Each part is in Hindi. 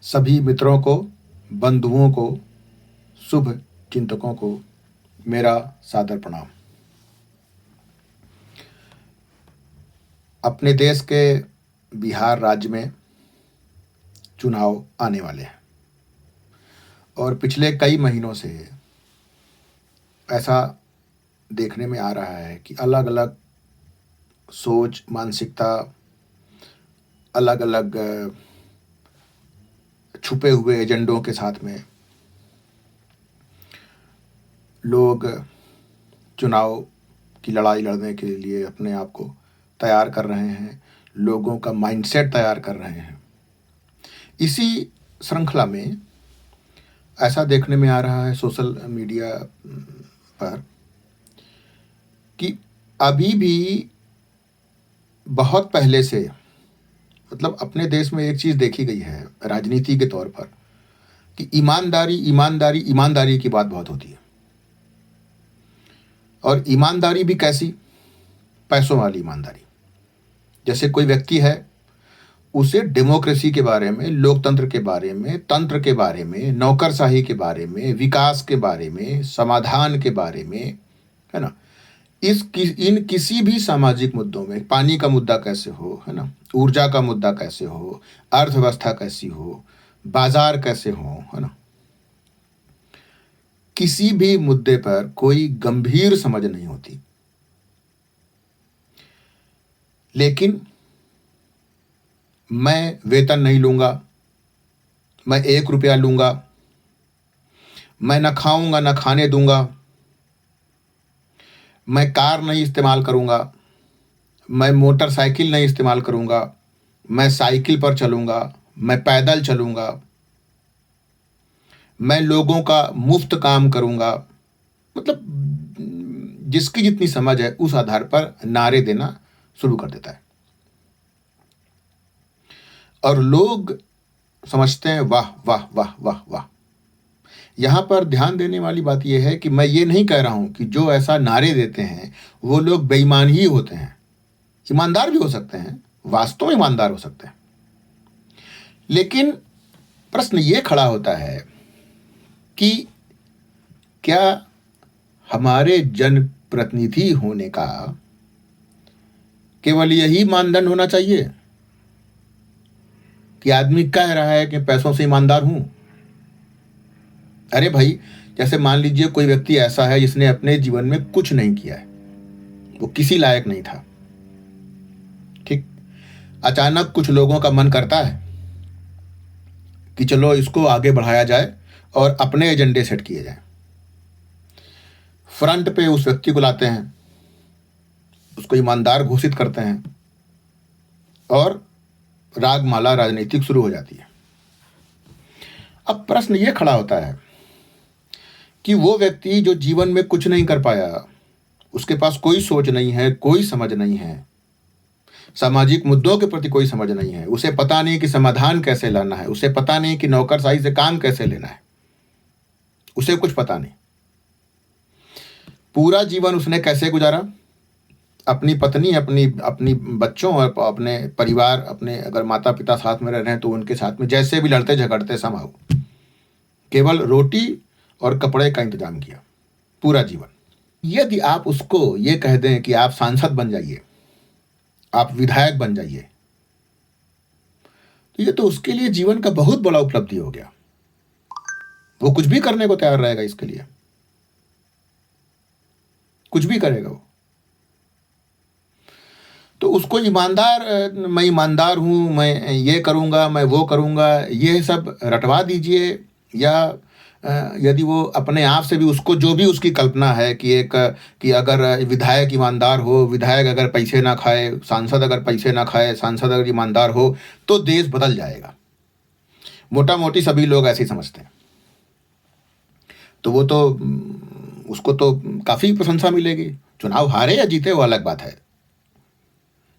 सभी मित्रों को, बंधुओं को, शुभ चिंतकों को मेरा सादर प्रणाम। अपने देश के बिहार राज्य में चुनाव आने वाले हैं और पिछले कई महीनों से ऐसा देखने में आ रहा है कि अलग-अलग सोच, मानसिकता, अलग-अलग छुपे हुए एजेंडों के साथ में लोग चुनाव की लड़ाई लड़ने के लिए अपने आप को तैयार कर रहे हैं, लोगों का माइंडसेट तैयार कर रहे हैं। इसी श्रृंखला में ऐसा देखने में आ रहा है सोशल मीडिया पर कि अभी भी बहुत पहले से मतलब अपने देश में एक चीज़ देखी गई है राजनीति के तौर पर कि ईमानदारी, ईमानदारी, ईमानदारी की बात बहुत होती है। और ईमानदारी भी कैसी? पैसों वाली ईमानदारी। जैसे कोई व्यक्ति है, उसे डेमोक्रेसी के बारे में, लोकतंत्र के बारे में, तंत्र के बारे में, नौकरशाही के बारे में, विकास के बारे में, समाधान के बारे में, है ना, इन किसी भी सामाजिक मुद्दों में, पानी का मुद्दा कैसे हो, है ना, ऊर्जा का मुद्दा कैसे हो, अर्थव्यवस्था कैसी हो, बाजार कैसे हो, है ना, किसी भी मुद्दे पर कोई गंभीर समझ नहीं होती। लेकिन मैं वेतन नहीं लूंगा, मैं 1 रुपया लूंगा, मैं न खाऊंगा न खाने दूंगा, मैं कार नहीं इस्तेमाल करूंगा, मैं मोटरसाइकिल नहीं इस्तेमाल करूंगा, मैं साइकिल पर चलूंगा, मैं पैदल चलूंगा, मैं लोगों का मुफ्त काम करूंगा। मतलब जिसकी जितनी समझ है उस आधार पर नारे देना शुरू कर देता है और लोग समझते हैं वाह वाह वाह वाह वाह। यहाँ पर ध्यान देने वाली बात यह है कि मैं ये नहीं कह रहा हूं कि जो ऐसा नारे देते हैं वो लोग बेईमान ही होते हैं। ईमानदार भी हो सकते हैं, वास्तव में ईमानदार हो सकते हैं। लेकिन प्रश्न ये खड़ा होता है कि क्या हमारे जनप्रतिनिधि होने का केवल यही मानदंड होना चाहिए कि आदमी कह रहा है कि पैसों से ईमानदार हूं? अरे भाई, जैसे मान लीजिए कोई व्यक्ति ऐसा है जिसने अपने जीवन में कुछ नहीं किया है, वो किसी लायक नहीं था, ठीक, अचानक कुछ लोगों का मन करता है कि चलो इसको आगे बढ़ाया जाए और अपने एजेंडे सेट किए जाएं। फ्रंट पे उस व्यक्ति को लाते हैं, उसको ईमानदार घोषित करते हैं और रागमाला राजनीतिक शुरू हो जाती है। अब प्रश्न यह खड़ा होता है कि वो व्यक्ति जो जीवन में कुछ नहीं कर पाया, उसके पास कोई सोच नहीं है, कोई समझ नहीं है, सामाजिक मुद्दों के प्रति कोई समझ नहीं है, उसे पता नहीं कि समाधान कैसे लाना है, उसे पता नहीं कि नौकरशाही से काम कैसे लेना है, उसे कुछ पता नहीं। पूरा जीवन उसने कैसे गुजारा? अपनी पत्नी, अपनी बच्चों और अपने परिवार, अपने अगर माता पिता साथ में रह रहे हैं तो उनके साथ में जैसे भी लड़ते झगड़ते समाओ, केवल रोटी और कपड़े का इंतजाम किया पूरा जीवन। यदि आप उसको ये कह दें कि आप सांसद बन जाइए, आप विधायक बन जाइए, तो ये तो उसके लिए जीवन का बहुत बड़ा उपलब्धि हो गया। वो कुछ भी करने को तैयार रहेगा, इसके लिए कुछ भी करेगा वो। तो उसको ईमानदार, मैं ईमानदार हूं, मैं ये करूंगा, मैं वो करूंगा, ये सब रटवा दीजिए। या यदि वो अपने आप से भी उसको जो भी उसकी कल्पना है कि अगर विधायक ईमानदार हो, विधायक अगर पैसे ना खाए, सांसद अगर पैसे ना खाए, सांसद अगर ईमानदार हो तो देश बदल जाएगा। मोटा मोटी सभी लोग ऐसे ही समझते हैं। तो वो तो उसको तो काफ़ी प्रशंसा मिलेगी। चुनाव हारे या जीते वो अलग बात है,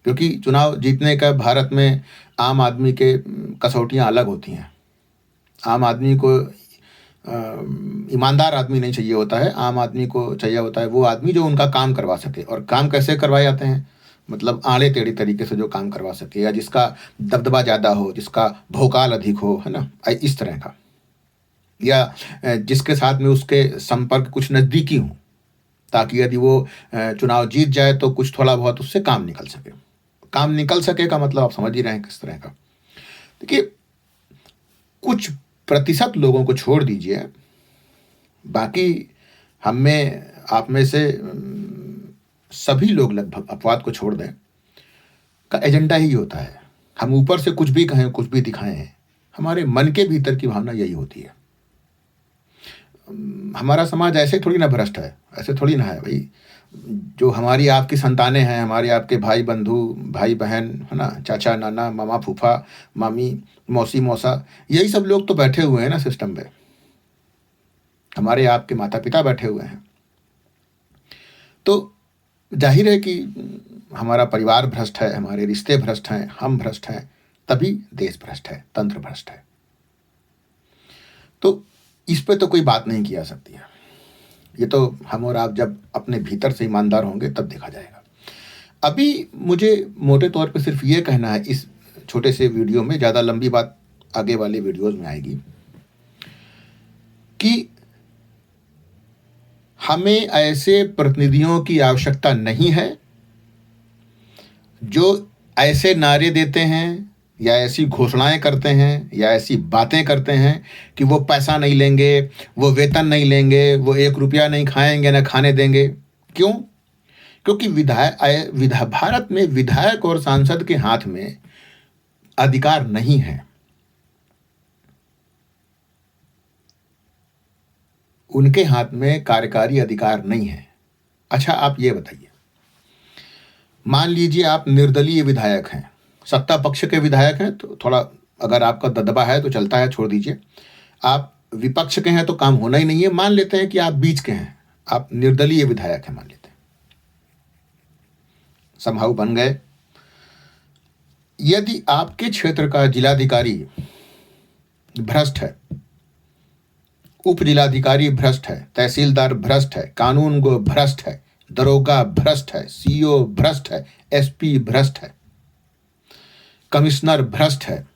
क्योंकि चुनाव जीतने का भारत में आम आदमी के कसौटियाँ अलग होती हैं। आम आदमी को ईमानदार आदमी नहीं चाहिए होता है, आम आदमी को चाहिए होता है वो आदमी जो उनका काम करवा सके। और काम कैसे करवाए जाते हैं? मतलब आड़े टेढ़े तरीके से जो काम करवा सके, या जिसका दबदबा ज़्यादा हो, जिसका भौकाल अधिक हो, है ना, इस तरह का, या जिसके साथ में उसके संपर्क कुछ नज़दीकी हो, ताकि यदि वो चुनाव जीत जाए तो कुछ थोड़ा बहुत उससे काम निकल सके। काम निकल सके का मतलब आप समझ ही रहे हैं किस तरह का। देखिए, कुछ प्रतिशत लोगों को छोड़ दीजिए, बाकी हम में, आप में से सभी लोग लगभग, अपवाद को छोड़ दें, का एजेंडा ही होता है। हम ऊपर से कुछ भी कहें, कुछ भी दिखाएं, हमारे मन के भीतर की भावना यही होती है। हमारा समाज ऐसे थोड़ी ना भ्रष्ट है, ऐसे थोड़ी ना है भाई। जो हमारी आपकी संतानें हैं, हमारे आपके भाई बंधु, भाई बहन, है ना, चाचा नाना, मामा फूफा, मामी, मौसी मौसा, यही सब लोग तो बैठे हुए हैं ना सिस्टम पे। हमारे आपके माता पिता बैठे हुए हैं। तो जाहिर है कि हमारा परिवार भ्रष्ट है, हमारे रिश्ते भ्रष्ट हैं, हम भ्रष्ट हैं, तभी देश भ्रष्ट है, तंत्र भ्रष्ट है। तो इस पे तो कोई बात नहीं की जा सकती है। ये तो हम और आप जब अपने भीतर से ईमानदार होंगे तब देखा जाएगा। अभी मुझे मोटे तौर पे सिर्फ ये कहना है इस छोटे से वीडियो में, ज़्यादा लंबी बात आगे वाले वीडियोज़ में आएगी, कि हमें ऐसे प्रतिनिधियों की आवश्यकता नहीं है जो ऐसे नारे देते हैं, या ऐसी घोषणाएं करते हैं, या ऐसी बातें करते हैं कि वो पैसा नहीं लेंगे, वो वेतन नहीं लेंगे, वो 1 रुपया नहीं खाएंगे, ना खाने देंगे। क्यों? क्योंकि भारत में विधायक और सांसद के हाथ में अधिकार नहीं है। उनके हाथ में कार्यकारी अधिकार नहीं है। अच्छा, आप ये बताइए, मान लीजिए आप निर्दलीय विधायक हैं, सत्ता पक्ष के विधायक हैं तो थोड़ा अगर आपका दबदबा है तो चलता है, छोड़ दीजिए। आप विपक्ष के हैं तो काम होना ही नहीं है। मान लेते हैं कि आप बीच के हैं, आप निर्दलीय विधायक हैं, मान लेते हैं, समहाउ बन गए। यदि आपके क्षेत्र का जिलाधिकारी भ्रष्ट है, उप जिलाधिकारी भ्रष्ट है, तहसीलदार भ्रष्ट है, कानून गो भ्रष्ट है, दरोगा भ्रष्ट है, सीओ भ्रष्ट है, एसपी भ्रष्ट है, कमिश्नर भ्रष्ट है,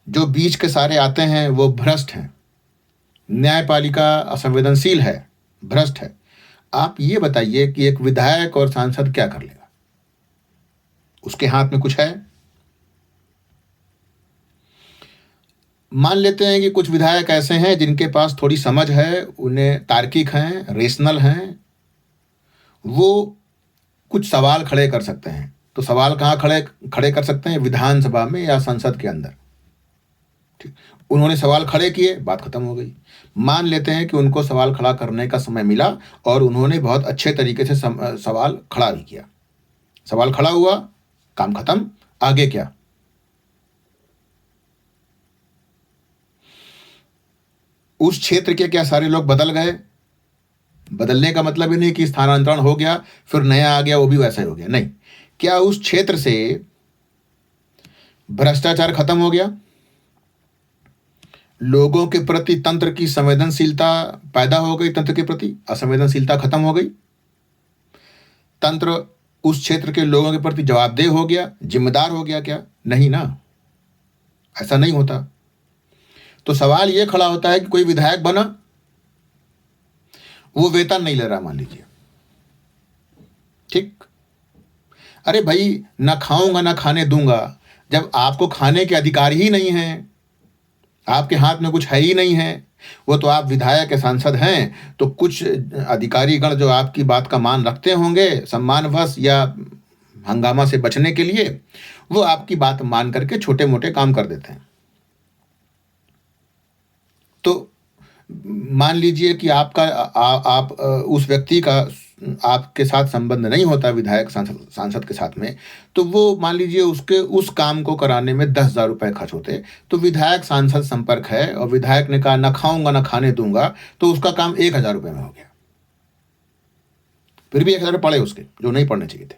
जो बीच के सारे आते हैं वो भ्रष्ट हैं, न्यायपालिका असंवेदनशील है, भ्रष्ट है। आप ये बताइए कि एक विधायक और सांसद क्या कर लेगा? उसके हाथ में कुछ है? मान लेते हैं कि कुछ विधायक ऐसे हैं जिनके पास थोड़ी समझ है, उन्हें तार्किक हैं, रेशनल हैं, वो कुछ सवाल खड़े कर सकते हैं। तो सवाल कहाँ खड़े कर सकते हैं? विधानसभा में या संसद के अंदर। ठीक, उन्होंने सवाल खड़े किए, बात खत्म हो गई। मान लेते हैं कि उनको सवाल खड़ा करने का समय मिला और उन्होंने बहुत अच्छे तरीके से सवाल खड़ा भी किया। सवाल खड़ा हुआ, काम खत्म, आगे क्या? उस क्षेत्र के क्या सारे लोग बदल गए? बदलने का मतलब ही नहीं कि स्थानांतरण हो गया फिर नया आ गया, वो भी वैसा ही हो गया, नहीं। क्या उस क्षेत्र से भ्रष्टाचार खत्म हो गया? लोगों के प्रति तंत्र की संवेदनशीलता पैदा हो गई, तंत्र के प्रति असंवेदनशीलता खत्म हो गई? तंत्र उस क्षेत्र के लोगों के प्रति जवाबदेह हो गया, जिम्मेदार हो गया क्या? नहीं ना, ऐसा नहीं होता। तो सवाल ये खड़ा होता है कि कोई विधायक बना, वो वेतन नहीं ले रहा, मान लीजिए, ठीक। अरे भाई, ना खाऊंगा ना खाने दूंगा। जब आपको खाने के अधिकार ही नहीं है, आपके हाथ में कुछ है ही नहीं है, वो तो आप विधायक या सांसद हैं, तो कुछ अधिकारीगण जो आपकी बात का मान रखते होंगे सम्मानवश या हंगामा से बचने के लिए, वो आपकी बात मान करके छोटे मोटे काम कर देते हैं। तो मान लीजिए कि आप उस व्यक्ति का आपके साथ संबंध नहीं होता, विधायक सांसद के साथ में, तो वो मान लीजिए उसके उस काम को कराने में 10,000 रुपये खर्च होते, तो विधायक सांसद संपर्क है और विधायक ने कहा ना खाऊंगा ना खाने दूंगा, तो उसका काम 1,000 रुपये में हो गया। फिर भी 1,000 रुपये पड़े उसके, जो नहीं पड़ने चाहिए थे।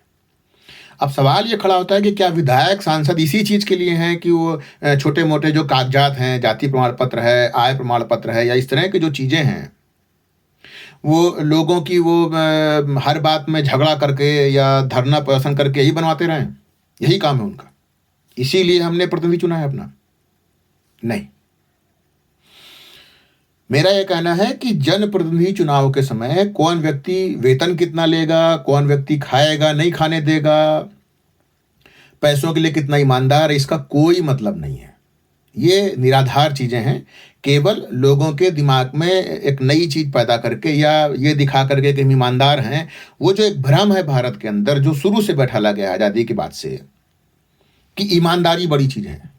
अब सवाल ये खड़ा होता है कि क्या विधायक सांसद इसी चीज़ के लिए हैं कि वो छोटे मोटे जो कागजात हैं, जाति प्रमाण पत्र है, आय प्रमाण पत्र है, या इस तरह की जो चीज़ें हैं, वो लोगों की वो हर बात में झगड़ा करके या धरना प्रदर्शन करके यही बनवाते रहें? यही काम है उनका। इसीलिए हमने प्रतिनिधि चुना है अपना? नहीं। मेरा ये कहना है कि जनप्रतिनिधि चुनाव के समय कौन व्यक्ति वेतन कितना लेगा, कौन व्यक्ति खाएगा, नहीं खाने देगा, पैसों के लिए कितना ईमानदार है, इसका कोई मतलब नहीं है। ये निराधार चीज़ें हैं। केवल लोगों के दिमाग में एक नई चीज़ पैदा करके या ये दिखा करके कि हम ईमानदार हैं, वो जो एक भ्रम है भारत के अंदर जो शुरू से बैठाला गया है आज़ादी के बाद से कि ईमानदारी बड़ी चीज़ है।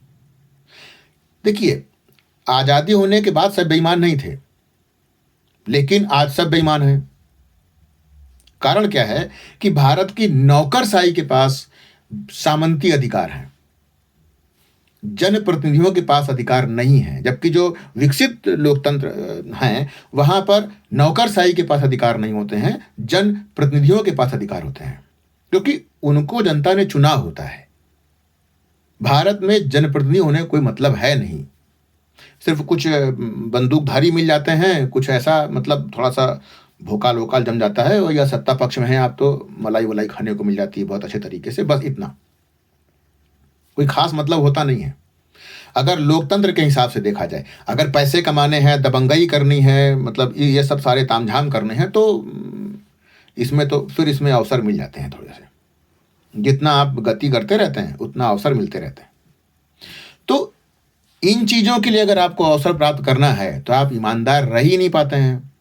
देखिए, आज़ादी होने के बाद सब बेईमान नहीं थे, लेकिन आज सब बेईमान हैं। कारण क्या है कि भारत की नौकरशाही के पास सामंती अधिकार है, जनप्रतिनिधियों के पास अधिकार नहीं है। जबकि जो विकसित लोकतंत्र हैं वहां पर नौकरशाही के पास अधिकार नहीं होते हैं, जनप्रतिनिधियों के पास अधिकार होते हैं, क्योंकि उनको जनता ने चुना होता है। भारत में जनप्रतिनिधि होने का कोई मतलब है नहीं। सिर्फ कुछ बंदूकधारी मिल जाते हैं, कुछ ऐसा मतलब थोड़ा सा भोकाल वोकाल जम जाता है, और या सत्ता पक्ष में है आप तो मलाई वलाई खाने को मिल जाती है बहुत अच्छे तरीके से, बस इतना। कोई खास मतलब होता नहीं है। अगर लोकतंत्र के हिसाब से देखा जाए, अगर पैसे कमाने हैं, दबंगई करनी है, मतलब ये सब सारे तामझाम करने हैं, तो इसमें तो फिर इसमें अवसर मिल जाते हैं थोड़े से। जितना आप गति करते रहते हैं उतना अवसर मिलते रहते हैं। तो इन चीज़ों के लिए अगर आपको अवसर प्राप्त करना है तो आप ईमानदार रह ही नहीं पाते हैं,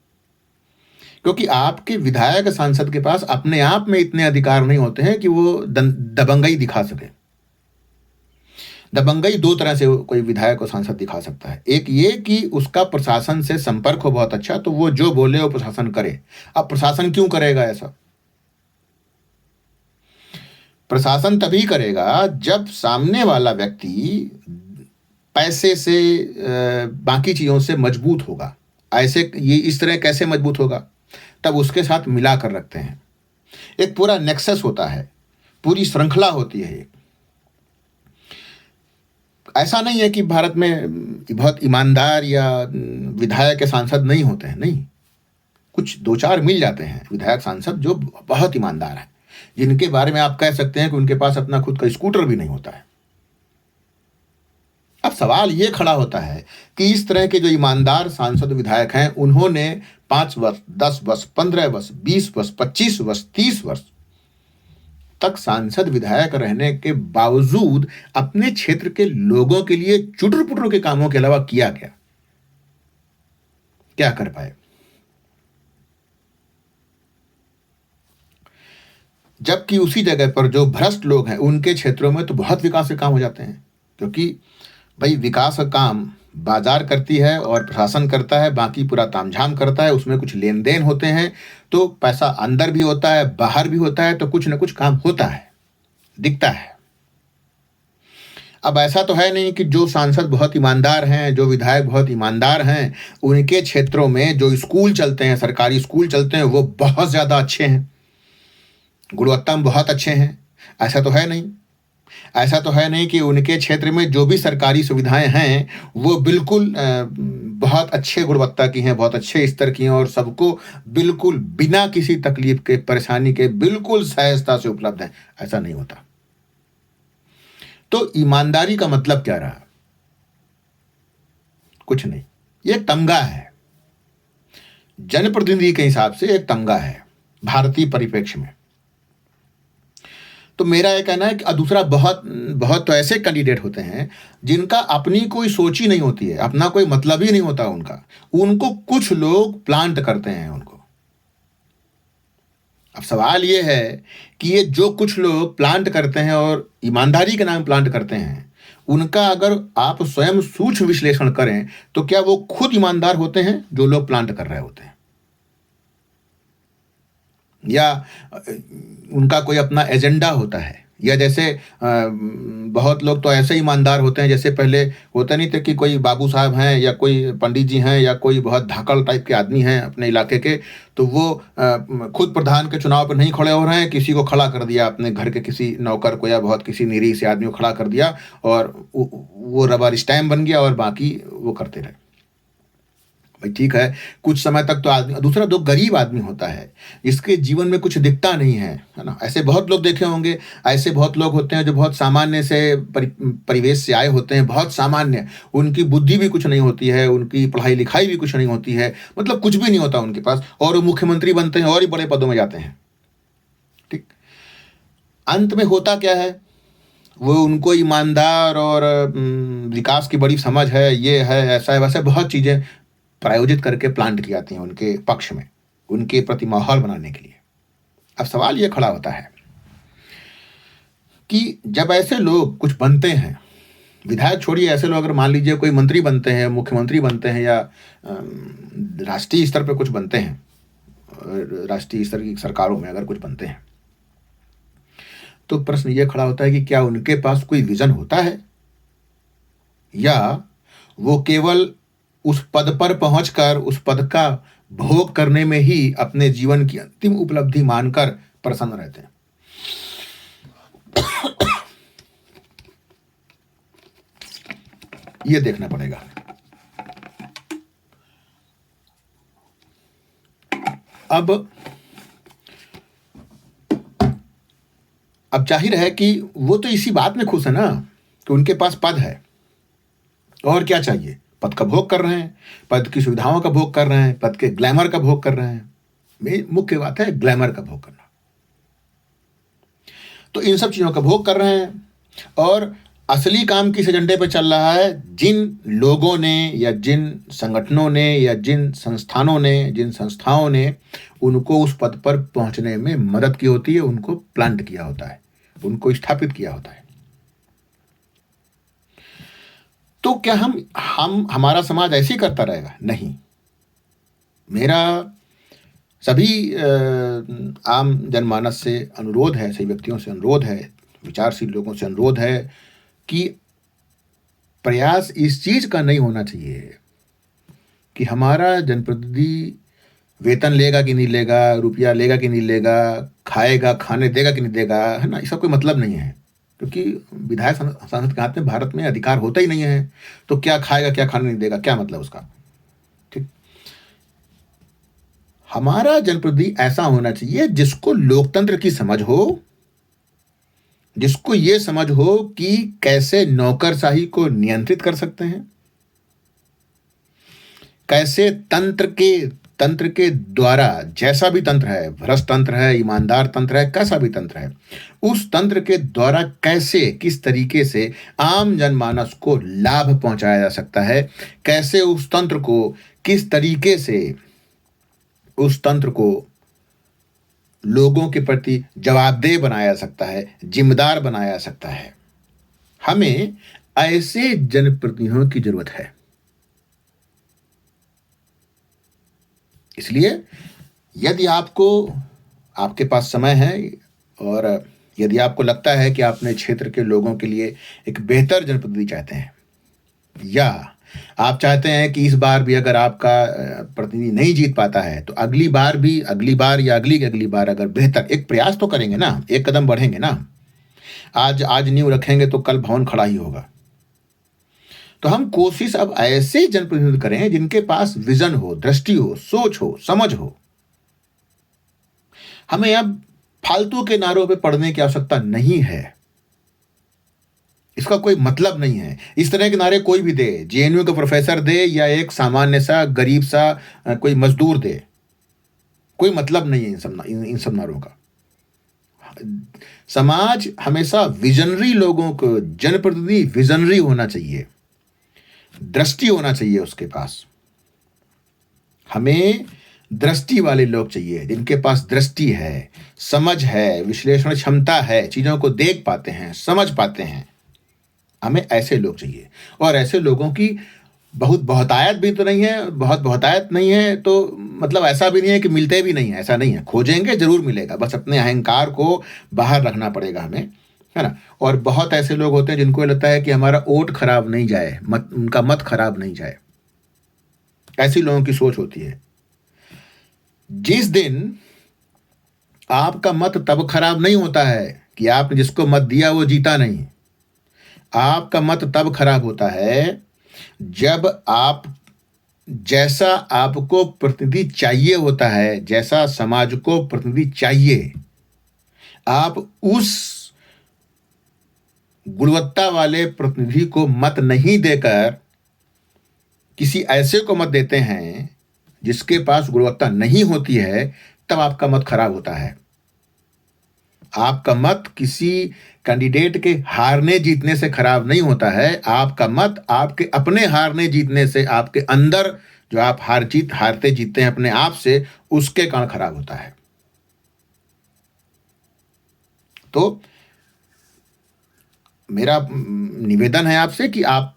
क्योंकि आपके विधायक सांसद के पास अपने आप में इतने अधिकार नहीं होते हैं कि वो दबंगई दिखा सके। दबंगई दो तरह से कोई विधायक और सांसद दिखा सकता है। एक ये कि उसका प्रशासन से संपर्क हो बहुत अच्छा, तो वो जो बोले वो प्रशासन करे। अब प्रशासन क्यों करेगा ऐसा? प्रशासन तभी करेगा जब सामने वाला व्यक्ति पैसे से बाकी चीज़ों से मजबूत होगा। ऐसे ये इस तरह कैसे मजबूत होगा? तब उसके साथ मिला कर रखते हैं। एक पूरा नेक्सस होता है, पूरी श्रृंखला होती है। ऐसा नहीं है कि भारत में बहुत ईमानदार या विधायक या सांसद नहीं होते हैं, नहीं। कुछ दो चार मिल जाते हैं विधायक सांसद जो बहुत ईमानदार हैं, जिनके बारे में आप कह सकते हैं कि उनके पास अपना खुद का स्कूटर भी नहीं होता है। अब सवाल ये खड़ा होता है कि इस तरह के जो ईमानदार सांसद विधायक हैं, उन्होंने 5 वर्ष, 10 वर्ष, 15 वर्ष, 20 वर्ष, 25 वर्ष, 30 वर्ष तक सांसद विधायक रहने के बावजूद अपने क्षेत्र के लोगों के लिए चुटर पुटर के कामों के अलावा किया क्या कर पाए? जबकि उसी जगह पर जो भ्रष्ट लोग हैं उनके क्षेत्रों में तो बहुत विकास के काम हो जाते हैं, क्योंकि भाई विकास का काम बाजार करती है और प्रशासन करता है, बाकी पूरा तामझाम करता है। उसमें कुछ लेन देन होते हैं तो पैसा अंदर भी होता है, बाहर भी होता है, तो कुछ ना कुछ काम होता है, दिखता है। अब ऐसा तो है नहीं कि जो सांसद बहुत ईमानदार हैं, जो विधायक बहुत ईमानदार हैं, उनके क्षेत्रों में जो स्कूल चलते हैं, सरकारी स्कूल चलते हैं, वो बहुत ज़्यादा अच्छे हैं, गुणवत्ता में बहुत अच्छे हैं। ऐसा तो है नहीं। ऐसा तो है नहीं कि उनके क्षेत्र में जो भी सरकारी सुविधाएं हैं वो बिल्कुल बहुत अच्छे गुणवत्ता की हैं, बहुत अच्छे स्तर की हैं, और सबको बिल्कुल बिना किसी तकलीफ के, परेशानी के बिल्कुल सहजता से उपलब्ध है। ऐसा नहीं होता। तो ईमानदारी का मतलब क्या रहा? कुछ नहीं, ये तमगा है। जनप्रतिनिधि के हिसाब से एक तमगा है भारतीय परिप्रेक्ष्य में। तो मेरा यह कहना है कि दूसरा बहुत तो ऐसे कैंडिडेट होते हैं जिनका अपनी कोई सोच ही नहीं होती है, अपना कोई मतलब ही नहीं होता उनको कुछ लोग प्लांट करते हैं उनको। अब सवाल ये है कि ये जो कुछ लोग प्लांट करते हैं और ईमानदारी के नाम प्लांट करते हैं, उनका अगर आप स्वयं सूक्ष्म विश्लेषण करें तो क्या वो खुद ईमानदार होते हैं जो लोग प्लांट कर रहे होते हैं, या उनका कोई अपना एजेंडा होता है? या जैसे बहुत लोग तो ऐसे ईमानदार होते हैं, जैसे पहले होता नहीं था कि कोई बाबू साहब हैं या कोई पंडित जी हैं या कोई बहुत धाकड़ टाइप के आदमी हैं अपने इलाके के, तो वो खुद प्रधान के चुनाव पर नहीं खड़े हो रहे हैं, किसी को खड़ा कर दिया, अपने घर के किसी नौकर को या बहुत किसी निरीह से आदमी को खड़ा कर दिया और वो रबर स्टैम्प बन गया और बाकी वो करते रहे। भाई ठीक है, कुछ समय तक तो आदमी, दूसरा दो गरीब आदमी होता है, जिसके जीवन में कुछ दिखता नहीं है ना? ऐसे बहुत लोग देखे होंगे, ऐसे बहुत लोग होते हैं जो बहुत सामान्य से परिवेश से आए होते हैं, बहुत सामान्य, उनकी बुद्धि भी कुछ नहीं होती है, उनकी पढ़ाई-लिखाई भी कुछ नहीं होती है, मतलब कुछ भी नहीं होता उनके पास, और वो मुख्यमंत्री बनते हैं और ही बड़े पदों में जाते हैं, ठीक? अंत में होता क्या है? वो उनको ईमानदार और विकास की बड़ी समझ है, ये है, ऐसा है, वैसा है, बहुत चीज़ें प्रायोजित करके प्लांट की जाती हैं उनके पक्ष में, उनके प्रति माहौल बनाने के लिए। अब सवाल ये खड़ा होता है कि जब ऐसे लोग कुछ बनते हैं, विधायक छोड़िए, ऐसे लोग अगर मान लीजिए कोई मंत्री बनते हैं, मुख्यमंत्री बनते हैं, या राष्ट्रीय स्तर पे कुछ बनते हैं, राष्ट्रीय स्तर की सरकारों में अगर कुछ बनते हैं, तो प्रश्न ये खड़ा होता है कि क्या उनके पास कोई विजन होता है, या वो केवल उस पद पर पहुंचकर उस पद का भोग करने में ही अपने जीवन की अंतिम उपलब्धि मानकर प्रसन्न रहते हैं। ये देखना पड़ेगा। अब जाहिर है कि वो तो इसी बात में खुश है ना कि उनके पास पद है, और क्या चाहिए? पद का भोग कर रहे हैं, पद की सुविधाओं का भोग कर रहे हैं, पद के ग्लैमर का भोग कर रहे हैं। मुख्य बात है ग्लैमर का भोग करना। तो इन सब चीज़ों का भोग कर रहे हैं, और असली काम किस एजेंडे पर चल रहा है? जिन लोगों ने या जिन संगठनों ने या जिन संस्थानों ने, जिन संस्थाओं ने उनको उस पद पर पहुंचने में मदद की होती है, उनको प्लांट किया होता है, उनको स्थापित किया होता है। तो क्या हमारा समाज ऐसे ही करता रहेगा? नहीं। मेरा सभी आम जनमानस से अनुरोध है, सभी व्यक्तियों से अनुरोध है, विचारशील लोगों से अनुरोध है कि प्रयास इस चीज का नहीं होना चाहिए कि हमारा जनप्रतिनिधि वेतन लेगा कि नहीं लेगा, रुपया लेगा कि नहीं लेगा, खाएगा, खाने देगा कि नहीं देगा, है ना? इसका कोई मतलब नहीं है, क्योंकि विधायक सांसद के हाथ में भारत में अधिकार होता ही नहीं है। तो क्या खाएगा, क्या खाने नहीं देगा, क्या मतलब उसका? ठीक। हमारा जनप्रतिनिधि ऐसा होना चाहिए जिसको लोकतंत्र की समझ हो, जिसको ये समझ हो कि कैसे नौकरशाही को नियंत्रित कर सकते हैं, कैसे तंत्र के द्वारा, जैसा भी तंत्र है, भ्रष्ट तंत्र है, ईमानदार तंत्र है, कैसा भी तंत्र है, उस तंत्र के द्वारा कैसे, किस तरीके से आम जनमानस को लाभ पहुंचाया जा सकता है, कैसे उस तंत्र को, किस तरीके से उस तंत्र को लोगों के प्रति जवाबदेह बनाया जा सकता है, जिम्मेदार बनाया जा सकता है। हमें ऐसे जनप्रतिनिधियों की जरूरत है। इसलिए यदि आपके पास समय है, और यदि आपको लगता है कि आप अपने क्षेत्र के लोगों के लिए एक बेहतर जनप्रतिनिधि चाहते हैं, या आप चाहते हैं कि इस बार भी अगर आपका प्रतिनिधि नहीं जीत पाता है तो अगली बार या अगली बार अगर बेहतर, एक प्रयास तो करेंगे ना, एक कदम बढ़ेंगे ना। आज नींव रखेंगे तो कल भवन खड़ा ही होगा। तो हम कोशिश अब ऐसे जनप्रतिनिधि करें जिनके पास विजन हो, दृष्टि हो, सोच हो, समझ हो। हमें अब फालतू के नारों पे पड़ने की आवश्यकता नहीं है, इसका कोई मतलब नहीं है। इस तरह के नारे कोई भी दे, जेएनयू का प्रोफेसर दे या एक सामान्य सा गरीब सा कोई मजदूर दे, कोई मतलब नहीं है इन सब नारों का। समाज हमेशा विजनरी लोगों को, जनप्रतिनिधि विजनरी होना चाहिए, दृष्टि होना चाहिए उसके पास। हमें दृष्टि वाले लोग चाहिए, जिनके पास दृष्टि है, समझ है, विश्लेषण क्षमता है, चीजों को देख पाते हैं, समझ पाते हैं। हमें ऐसे लोग चाहिए, और ऐसे लोगों की बहुतायत भी तो नहीं है, बहुतायत नहीं है तो मतलब ऐसा भी नहीं है कि मिलते भी नहीं है, ऐसा नहीं है, खोजेंगे जरूर मिलेगा, बस अपने अहंकार को बाहर रखना पड़ेगा हमें, है ना। और बहुत ऐसे लोग होते हैं जिनको लगता है कि हमारा वोट खराब नहीं जाए, उनका मत खराब नहीं जाए, ऐसी लोगों की सोच होती है। जिस दिन आपका मत तब खराब नहीं होता है कि आपने जिसको मत दिया वो जीता नहीं, आपका मत तब खराब होता है जब आप जैसा आपको प्रतिनिधि चाहिए होता है, जैसा समाज को प्रतिनिधि चाहिए, आप उस गुणवत्ता वाले प्रतिनिधि को मत नहीं देकर किसी ऐसे को मत देते हैं जिसके पास गुणवत्ता नहीं होती है, तब आपका मत खराब होता है। आपका मत किसी कैंडिडेट के हारने जीतने से खराब नहीं होता है, आपका मत आपके अपने हारने जीतने से, आपके अंदर जो आप हारते जीतते हैं अपने आप से, उसके कारण खराब होता है। तो मेरा निवेदन है आपसे कि आप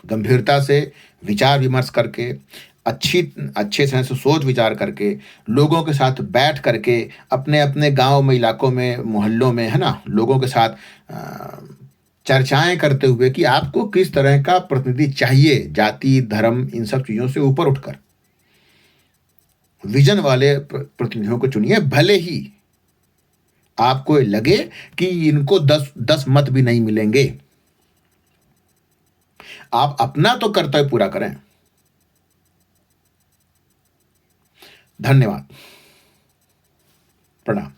गंभीरता से विचार विमर्श करके, अच्छे से सोच विचार करके, लोगों के साथ बैठ करके, अपने गांव में, इलाकों में, मोहल्लों में, है ना, लोगों के साथ चर्चाएं करते हुए कि आपको किस तरह का प्रतिनिधि चाहिए, जाति, धर्म, इन सब चीजों से ऊपर उठकर विजन वाले प्रतिनिधियों को चुनिए। भले ही आपको लगे कि इनको 10 मत भी नहीं मिलेंगे, आप अपना तो कर्तव्य पूरा करें। धन्यवाद। प्रणाम।